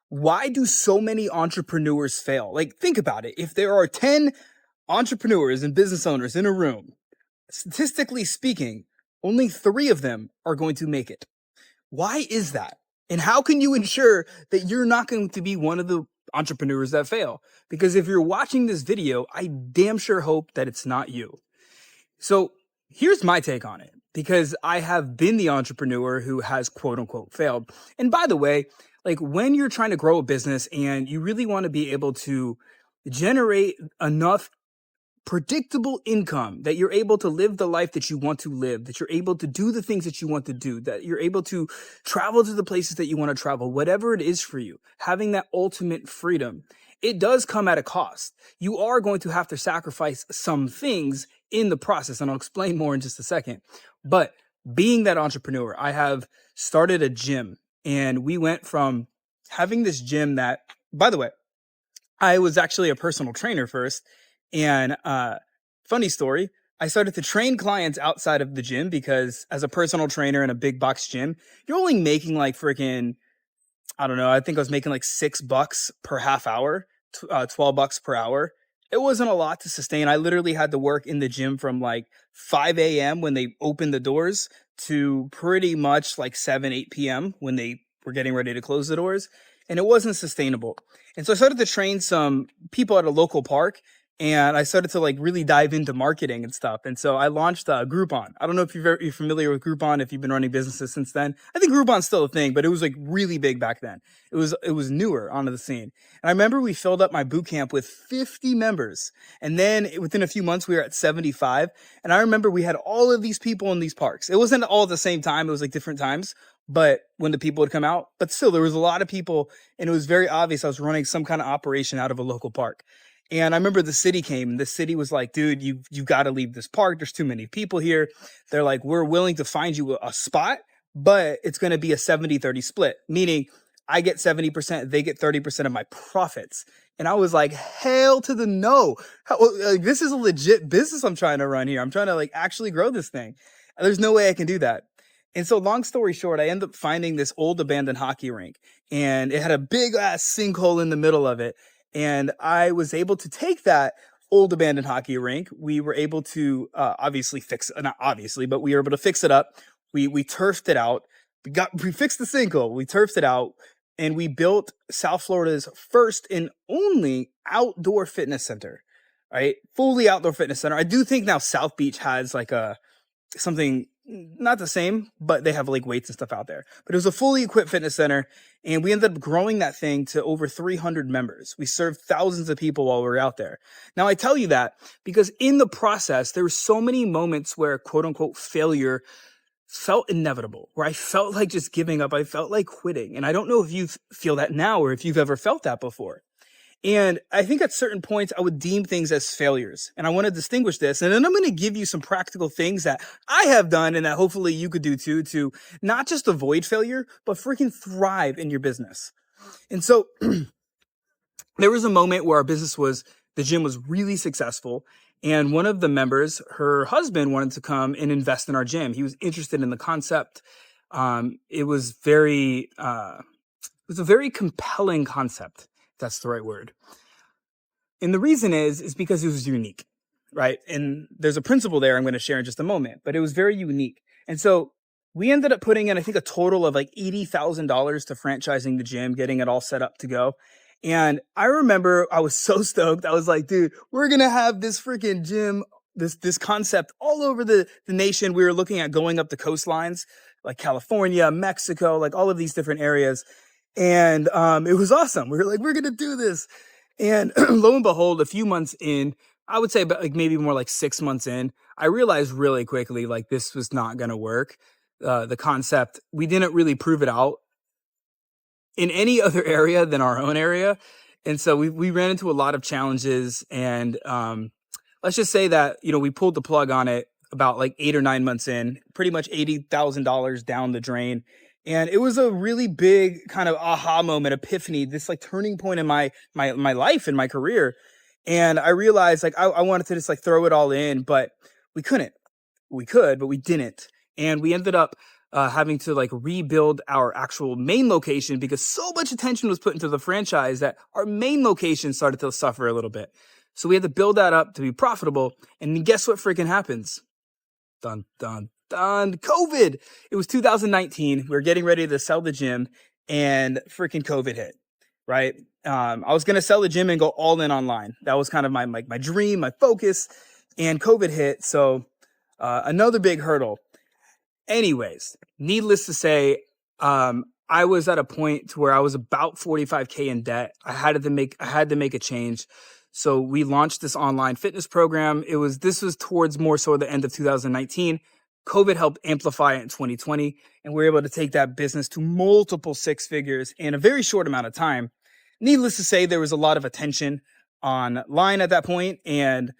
Why do so many entrepreneurs fail? Like, think about it. If there are 10 entrepreneurs and business owners in a room, statistically speaking, only three of them are going to make it. Why is that? And how can you ensure that you're not going to be one of the entrepreneurs that fail? Because if you're watching this video, I damn sure hope that it's not you. So here's my take on it, because I have been the entrepreneur who has quote unquote failed. And by the way, like when you're trying to grow a business and you really want to be able to generate enough predictable income that you're able to live the life that you want to live, that you're able to do the things that you want to do, that you're able to travel to the places that you want to travel, whatever it is for you, having that ultimate freedom, it does come at a cost. You are going to have to sacrifice some things in the process, and I'll explain more in just a second. But being that entrepreneur, I have started a gym, and we went from having this gym that, by the way, I was actually a personal trainer first. And funny story, I started to train clients outside of the gym because as a personal trainer in a big box gym, you're only making like freaking, I don't know, I think I was making like $6 per half hour, $12 per hour. It wasn't a lot to sustain. I literally had to work in the gym from like 5 a.m. when they opened the doors to pretty much like 7, 8 p.m. when they were getting ready to close the doors. And it wasn't sustainable. And so I started to train some people at a local park, and I started to like really dive into marketing and stuff. And so I launched Groupon. I don't know if you're familiar with Groupon, if you've been running businesses since then. I think Groupon's still a thing, but it was like really big back then. It was newer onto the scene. And I remember we filled up my boot camp with 50 members. And then within a few months, we were at 75. And I remember we had all of these people in these parks. It wasn't all at the same time. It was like different times. But when the people would come out, but still there was a lot of people, and it was very obvious I was running some kind of operation out of a local park. And I remember the city came, and the city was like, dude, you got to leave this park. There's too many people here. They're like, we're willing to find you a spot, but it's going to be a 70-30 split, meaning I get 70%, they get 30% of my profits. And I was like, hell to the no. This is a legit business I'm trying to run here. I'm trying to like actually grow this thing. There's no way I can do that. And so long story short, I ended up finding this old abandoned hockey rink, and it had a big ass sinkhole in the middle of it. And I was able to take that old abandoned hockey rink. We were able to obviously not obviously, but we were able to fix it up. We turfed it out. We fixed the sinkhole. We turfed it out, and we built South Florida's first and only outdoor fitness center. Right, fully outdoor fitness center. I do think now South Beach has like something not the same, but they have like weights and stuff out there. But it was a fully equipped fitness center, and we ended up growing that thing to over 300 members. We served thousands of people while we were out there. Now, I tell you that because in the process, there were so many moments where quote unquote failure felt inevitable, where I felt like just giving up. I felt like quitting. And I don't know if you feel that now or if you've ever felt that before. And I think at certain points, I would deem things as failures. And I want to distinguish this. And then I'm going to give you some practical things that I have done and that hopefully you could do too, to not just avoid failure, but freaking thrive in your business. And so there was a moment where the gym was really successful. And one of the members, her husband, wanted to come and invest in our gym. He was interested in the concept. It was a very compelling concept. That's the right word. And the reason is because it was unique, right? And there's a principle there I'm going to share in just a moment, but it was very unique. And so we ended up putting in, I think, a total of like $80,000 to franchising the gym, getting it all set up to go. And I remember I was so stoked. I was like, dude, we're going to have this freaking gym, this concept all over the nation. We were looking at going up the coastlines, like California, Mexico, like all of these different areas. And it was awesome. We were like, we're going to do this. And lo and behold, a few months in, I would say about like maybe more like 6 months in, I realized really quickly, like this was not going to work. The concept, we didn't really prove it out in any other area than our own area. And so we ran into a lot of challenges. And let's just say that, we pulled the plug on it about like 8 or 9 months in, pretty much $80,000 down the drain. And it was a really big kind of aha moment, epiphany, this like turning point in my life and my career. And I realized like I wanted to just like throw it all in, but we couldn't. We could, but we didn't. And we ended up having to like rebuild our actual main location because so much attention was put into the franchise that our main location started to suffer a little bit. So we had to build that up to be profitable. And guess what freaking happens? Dun, dun, dun. COVID. It was 2019. We were getting ready to sell the gym and freaking COVID hit, right? I was going to sell the gym and go all in online. That was kind of my dream, my focus, and COVID hit. So another big hurdle. Anyways, needless to say, I was at a point to where I was about 45K in debt. I had to make a change. So we launched this online fitness program. This was towards more so the end of 2019. COVID helped amplify it in 2020, and we were able to take that business to multiple six figures in a very short amount of time. Needless to say, there was a lot of attention online at that point, and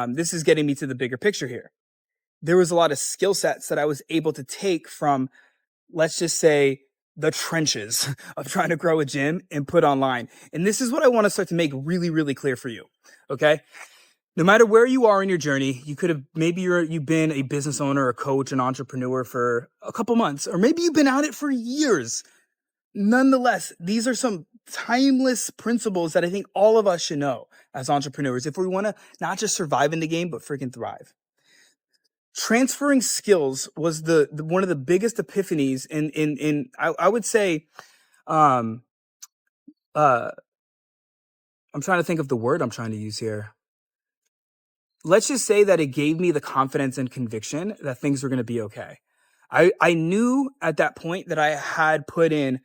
this is getting me to the bigger picture here. There was a lot of skill sets that I was able to take from, let's just say, the trenches of trying to grow a gym and put online. And this is what I want to start to make really, really clear for you. Okay. No matter where you are in your journey, you could have, maybe you've been a business owner, a coach, an entrepreneur for a couple months, or maybe you've been at it for years. Nonetheless, these are some timeless principles that I think all of us should know as entrepreneurs if we want to not just survive in the game, but freaking thrive. Transferring skills was the one of the biggest epiphanies in I would say, I'm trying to think of the word I'm trying to use here. Let's just say that it gave me the confidence and conviction that things were going to be okay. I knew at that point that I had put in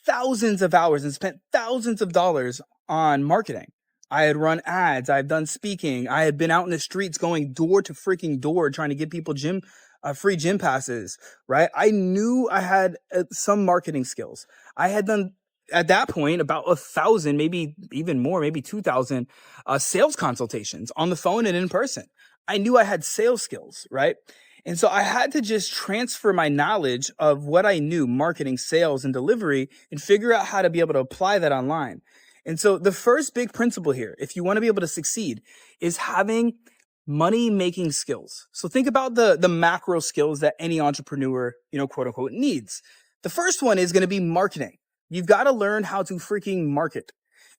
thousands of hours and spent thousands of dollars on marketing. I had run ads. I've done speaking. I had been out in the streets going door to freaking door trying to give people free gym passes, right? I knew I had some marketing skills. I had done at that point about 1,000, maybe even more, maybe 2,000 sales consultations on the phone and in person. I knew I had sales skills, right? And so I had to just transfer my knowledge of what I knew, marketing, sales, and delivery, and figure out how to be able to apply that online. And so the first big principle here, if you want to be able to succeed, is having money-making skills. So think about the macro skills that any entrepreneur, quote unquote, needs. The first one is going to be marketing. You've got to learn how to freaking market.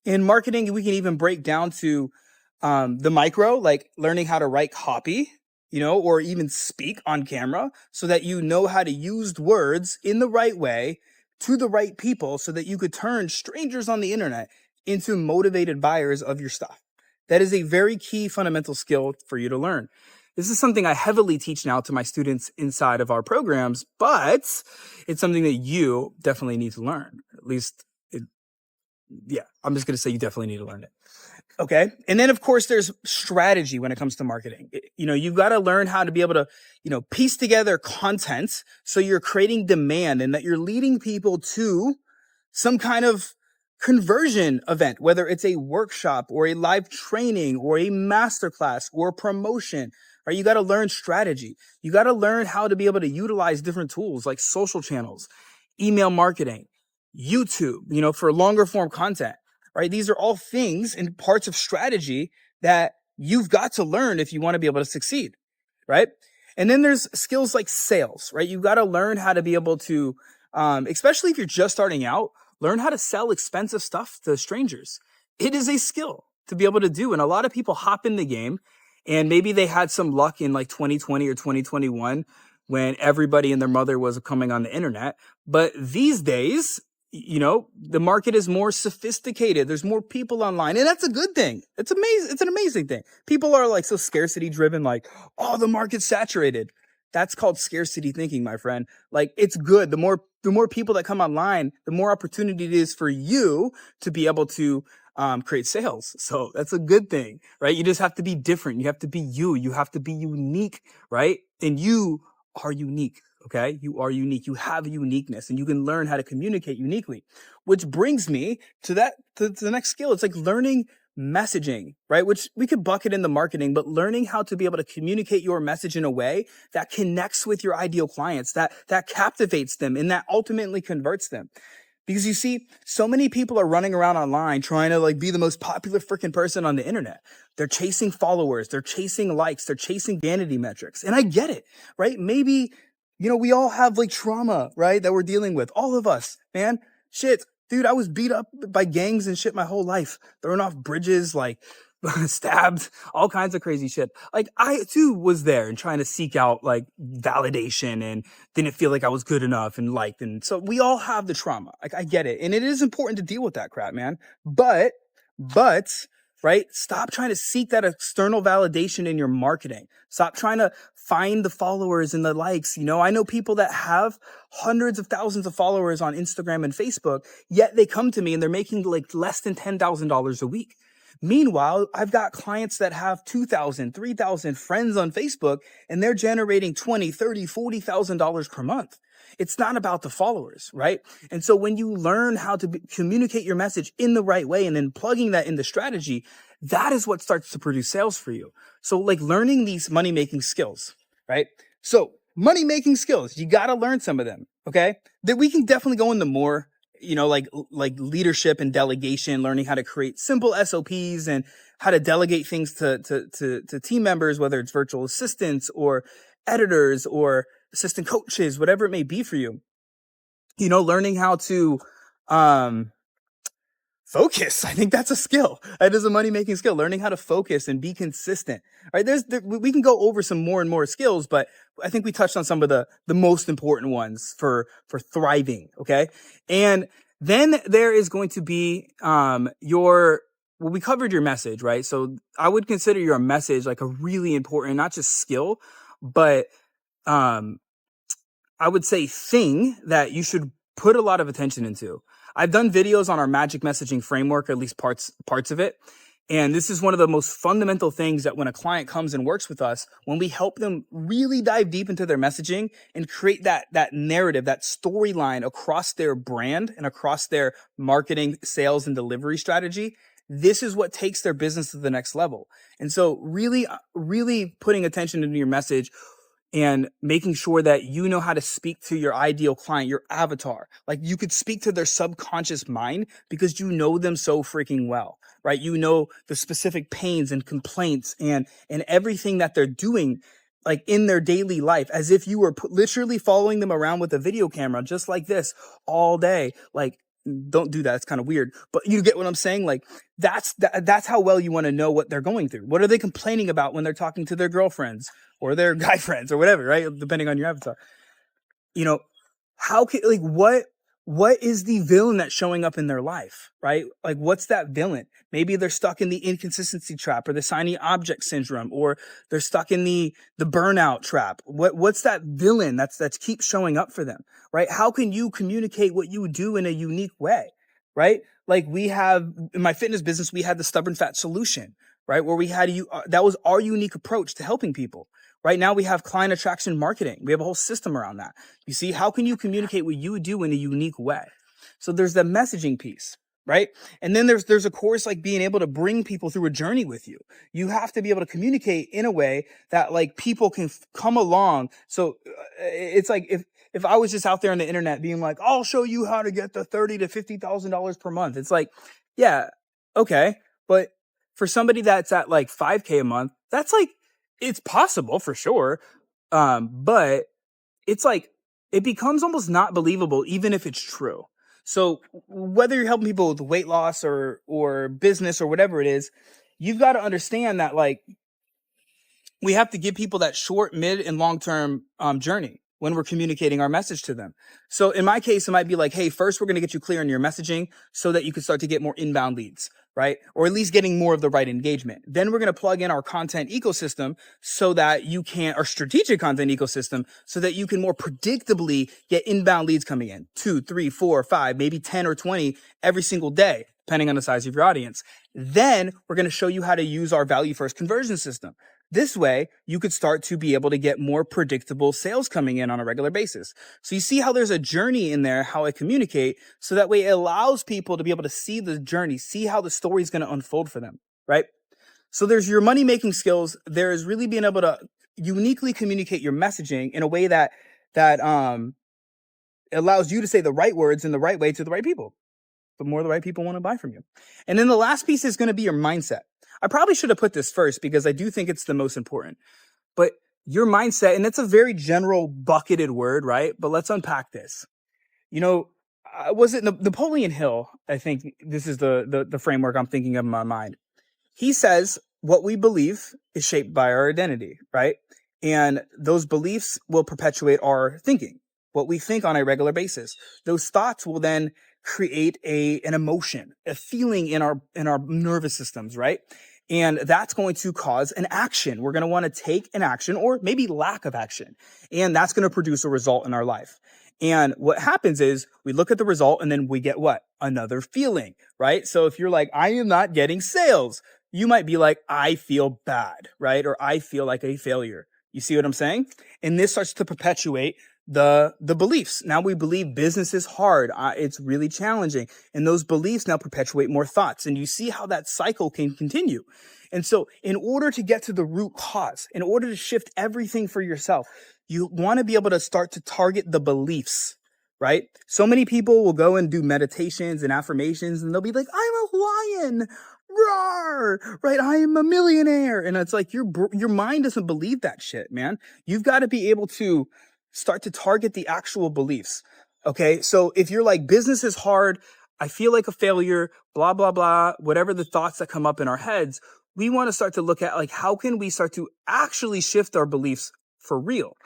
In marketing, we can even break down to the micro, like learning how to write copy, or even speak on camera so that you know how to use words in the right way to the right people so that you could turn strangers on the internet into motivated buyers of your stuff. That is a very key fundamental skill for you to learn. This is something I heavily teach now to my students inside of our programs, but it's something that you definitely need to learn. At least, I'm just going to say you definitely need to learn it. Okay. And then of course there's strategy when it comes to marketing. You've got to learn how to be able to, piece together content so you're creating demand and that you're leading people to some kind of conversion event, whether it's a workshop or a live training or a masterclass or a promotion, right? You got to learn strategy. You got to learn how to be able to utilize different tools like social channels, email marketing, YouTube, for longer form content, right? These are all things and parts of strategy that you've got to learn if you want to be able to succeed, right? And then there's skills like sales, right? You've got to learn how to be able to, especially if you're just starting out, learn how to sell expensive stuff to strangers. It is a skill to be able to do. And a lot of people hop in the game and maybe they had some luck in like 2020 or 2021 when everybody and their mother was coming on the internet. But these days, the market is more sophisticated. There's more people online, and that's a good thing. It's amazing. It's an amazing thing. People are like so scarcity driven, like, oh, the market's saturated. That's called scarcity thinking, my friend. Like, it's good. The more people that come online, the more opportunity it is for you to be able to create sales. So that's a good thing, right? You just have to be different. You have to be you. You have to be unique, right? And you are unique. Okay. You are unique. You have a uniqueness and you can learn how to communicate uniquely, which brings me to the next skill. It's like learning messaging, right? Which we could bucket in the marketing, but learning how to be able to communicate your message in a way that connects with your ideal clients, that captivates them and that ultimately converts them. Because you see, so many people are running around online trying to like be the most popular freaking person on the internet. They're chasing followers. They're chasing likes. They're chasing vanity metrics. And I get it, right? Maybe We all have like trauma, right? That we're dealing with. All of us, man. Shit. Dude, I was beat up by gangs and shit my whole life. Thrown off bridges, like stabbed, all kinds of crazy shit. Like I too was there and trying to seek out like validation and didn't feel like I was good enough and liked. And so we all have the trauma. Like I get it. And it is important to deal with that crap, man. But right? Stop trying to seek that external validation in your marketing. Stop trying to find the followers and the likes. I know people that have hundreds of thousands of followers on Instagram and Facebook, yet they come to me and they're making like less than $10,000 a week. Meanwhile, I've got clients that have 2,000, 3,000 friends on Facebook and they're generating $20, $30, $40,000 per month. It's not about the followers, right? And so when you learn how to communicate your message in the right way and then plugging that in the strategy, that is what starts to produce sales for you. So like learning these money-making skills, right? So money-making skills, you got to learn some of them, okay? That we can definitely go into more, like leadership and delegation, learning how to create simple SOPs and how to delegate things to team members, whether it's virtual assistants or editors or assistant coaches, whatever it may be for you. Learning how to focus. I think that's a skill. That is a money-making skill. Learning how to focus and be consistent. All right, we can go over some more and more skills, but I think we touched on some of the most important ones for thriving. Okay, and then there is going to be we covered your message, right? So I would consider your message like a really important, not just skill, but I would say thing that you should put a lot of attention into. I've done videos on our magic messaging framework, or at least parts of it. And this is one of the most fundamental things that when a client comes and works with us, when we help them really dive deep into their messaging and create that narrative, that storyline across their brand and across their marketing, sales, and delivery strategy, this is what takes their business to the next level. And so really, really putting attention into your message and making sure that you know how to speak to your ideal client, your avatar. Like you could speak to their subconscious mind because you know them so freaking well, right? You know the specific pains and complaints and everything that they're doing like in their daily life, as if you were literally following them around with a video camera just like this all day. Like, don't do that. It's kind of weird, but you get what I'm saying? Like that's how well you want to know what they're going through. What are they complaining about when they're talking to their girlfriends or their guy friends or whatever, right? Depending on your avatar. How can, like, what is the villain that's showing up in their life, right? Like, what's that villain? Maybe they're stuck in the inconsistency trap or the shiny object syndrome, or they're stuck in the burnout trap. What's that villain that's keeps showing up for them, right? How can you communicate what you do in a unique way, right? Like we have in my fitness business, we had the stubborn fat solution, right? Where we had that was our unique approach to helping people. Right now we have client attraction marketing. We have a whole system around that. You see, how can you communicate what you do in a unique way? So there's the messaging piece, right? And then there's of course like being able to bring people through a journey with you. You have to be able to communicate in a way that like people can come along. So it's like if I was just out there on the internet being like, I'll show you how to get the $30,000 to $50,000 per month. It's like, yeah, okay. But for somebody that's at like 5K a month, that's like, it's possible for sure. But it's like, it becomes almost not believable, even if it's true. So whether you're helping people with weight loss or business or whatever it is, you've got to understand that like we have to give people that short, mid, and long-term journey when we're communicating our message to them. So in my case, it might be like, hey, first we're going to get you clear on your messaging so that you can start to get more inbound leads, right? Or at least getting more of the right engagement. Then we're going to plug in our content ecosystem so that you can, our strategic content ecosystem, so that you can more predictably get inbound leads coming in 2, 3, 4, 5, maybe 10 or 20 every single day, depending on the size of your audience. Then we're going to show you how to use our value first conversion system. This way, you could start to be able to get more predictable sales coming in on a regular basis. So you see how there's a journey in there, how I communicate, so that way it allows people to be able to see the journey, see how the story is going to unfold for them, right? So there's your money-making skills. There is really being able to uniquely communicate your messaging in a way that allows you to say the right words in the right way to the right people. The more the right people want to buy from you. And then the last piece is going to be your mindset. I probably should have put this first because I do think it's the most important. But your mindset, and it's a very general bucketed word, right? But let's unpack this. You know, was it Napoleon Hill? I think this is the framework I'm thinking of in my mind. He says what we believe is shaped by our identity, right? And those beliefs will perpetuate our thinking, what we think on a regular basis. Those thoughts will then create an emotion, a feeling in our nervous systems, right? And that's going to cause an action. We're going to want to take an action or maybe lack of action. And that's going to produce a result in our life. And what happens is we look at the result and then we get what? Another feeling, right? So if you're like, I am not getting sales, you might be like, I feel bad, right? Or I feel like a failure. You see what I'm saying? And this starts to perpetuate the beliefs. Now we believe business is hard. It's really challenging. And those beliefs now perpetuate more thoughts. And you see how that cycle can continue. And so in order to get to the root cause, in order to shift everything for yourself, you want to be able to start to target the beliefs, right? So many people will go and do meditations and affirmations and they'll be like, I'm a lion. Roar, right? I am a millionaire. And it's like your mind doesn't believe that shit, man. You've got to be able to start to target the actual beliefs. Okay. So if you're like, business is hard, I feel like a failure, blah, blah, blah, whatever the thoughts that come up in our heads, we want to start to look at like, how can we start to actually shift our beliefs for real?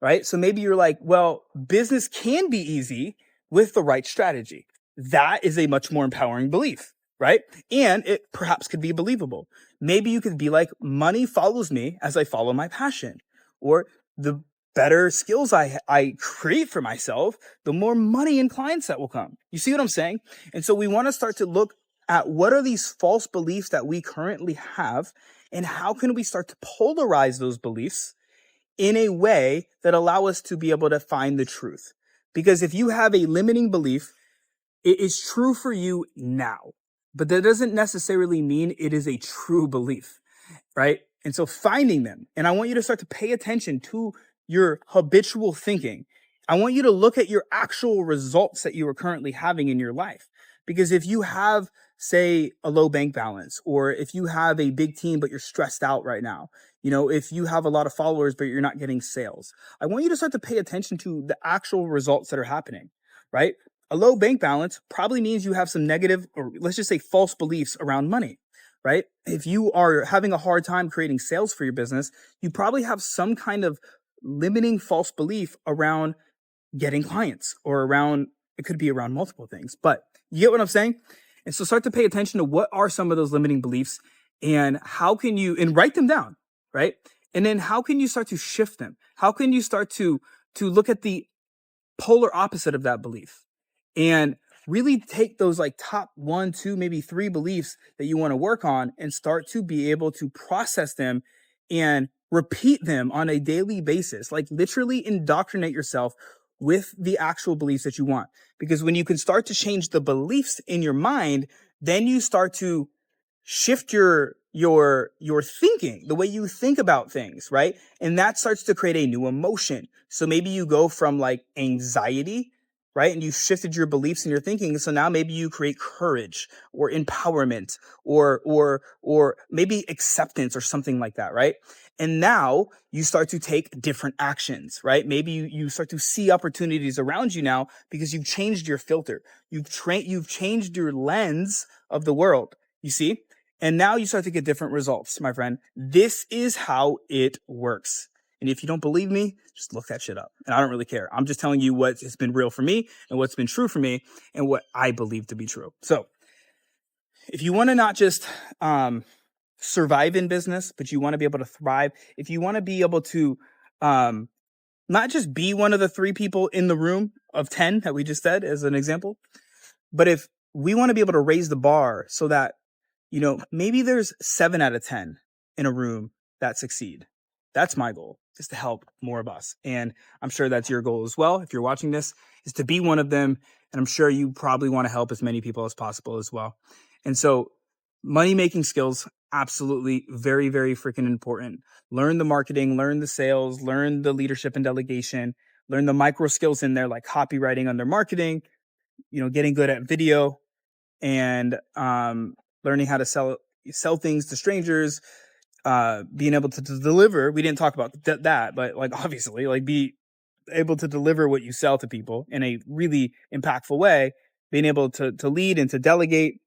Right. So maybe you're like, well, business can be easy with the right strategy. That is a much more empowering belief, right? And it perhaps could be believable. Maybe you could be like, money follows me as I follow my passion, or the better skills I create for myself, the more money and clients that will come. You see what I'm saying? And so we want to start to look at what are these false beliefs that we currently have, and how can we start to polarize those beliefs in a way that allow us to be able to find the truth. Because if you have a limiting belief, it is true for you now, but that doesn't necessarily mean it is a true belief, right? And so finding them, and I want you to start to pay attention to your habitual thinking. I want you to look at your actual results that you are currently having in your life. Because if you have, say, a low bank balance, or if you have a big team, but you're stressed out right now, if you have a lot of followers, but you're not getting sales, I want you to start to pay attention to the actual results that are happening, right? A low bank balance probably means you have some negative, or let's just say false beliefs around money, right? If you are having a hard time creating sales for your business, you probably have some kind of limiting false belief around getting clients, or around, it could be around multiple things, but you get what I'm saying? And so start to pay attention to what are some of those limiting beliefs, and how can you, and write them down, right? And then how can you start to shift them? How can you start to look at the polar opposite of that belief, and really take those like top 1, 2, maybe 3 beliefs that you want to work on, and start to be able to process them and repeat them on a daily basis. Like literally indoctrinate yourself with the actual beliefs that you want. Because when you can start to change the beliefs in your mind, then you start to shift your thinking, the way you think about things, right? And that starts to create a new emotion. So maybe you go from like anxiety, right? And you shifted your beliefs and your thinking. So now maybe you create courage, or empowerment, or maybe acceptance, or something like that, right? And now you start to take different actions, right? Maybe you start to see opportunities around you now, because you've changed your filter. You've changed your lens of the world. You see? And now you start to get different results, my friend. This is how it works. And if you don't believe me, just look that shit up. And I don't really care. I'm just telling you what has been real for me, and what's been true for me, and what I believe to be true. So if you want to not just survive in business, but you want to be able to thrive, if you want to be able to not just be one of the 3 people in the room of 10 that we just said as an example, but if we want to be able to raise the bar so that maybe there's 7 out of 10 in a room that succeed. That's my goal, is to help more of us. And I'm sure that's your goal as well. If you're watching this, is to be one of them. And I'm sure you probably want to help as many people as possible as well. And so money making skills, absolutely very, very freaking important. Learn the marketing, learn the sales, learn the leadership and delegation, learn the micro skills in there, like copywriting on their marketing, getting good at video, and learning how to sell things to strangers, being able to deliver. We didn't talk about that, but like obviously, like be able to deliver what you sell to people in a really impactful way, being able to lead and to delegate,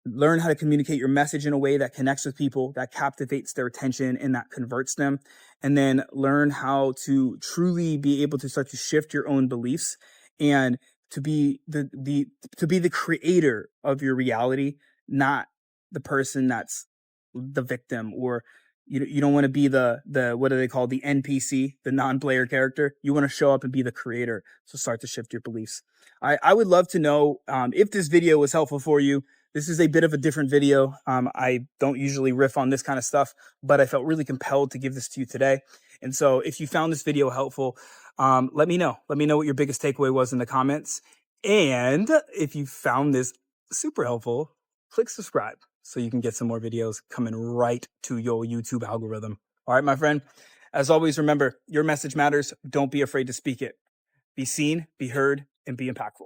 learn how to communicate your message in a way that connects with people, that captivates their attention and that converts them, and then learn how to truly be able to start to shift your own beliefs and to be the creator of your reality, not the person that's the victim. Or you don't want to be the what do they call, the NPC, the non-player character. You want to show up and be the creator. So start to shift your beliefs. I would love to know if this video was helpful for you. This is a bit of a different video. I don't usually riff on this kind of stuff, but I felt really compelled to give this to you today. And so if you found this video helpful, let me know. Let me know what your biggest takeaway was in the comments. And if you found this super helpful, click subscribe so you can get some more videos coming right to your YouTube algorithm. All right, my friend. As always, remember, your message matters. Don't be afraid to speak it. Be seen, be heard, and be impactful.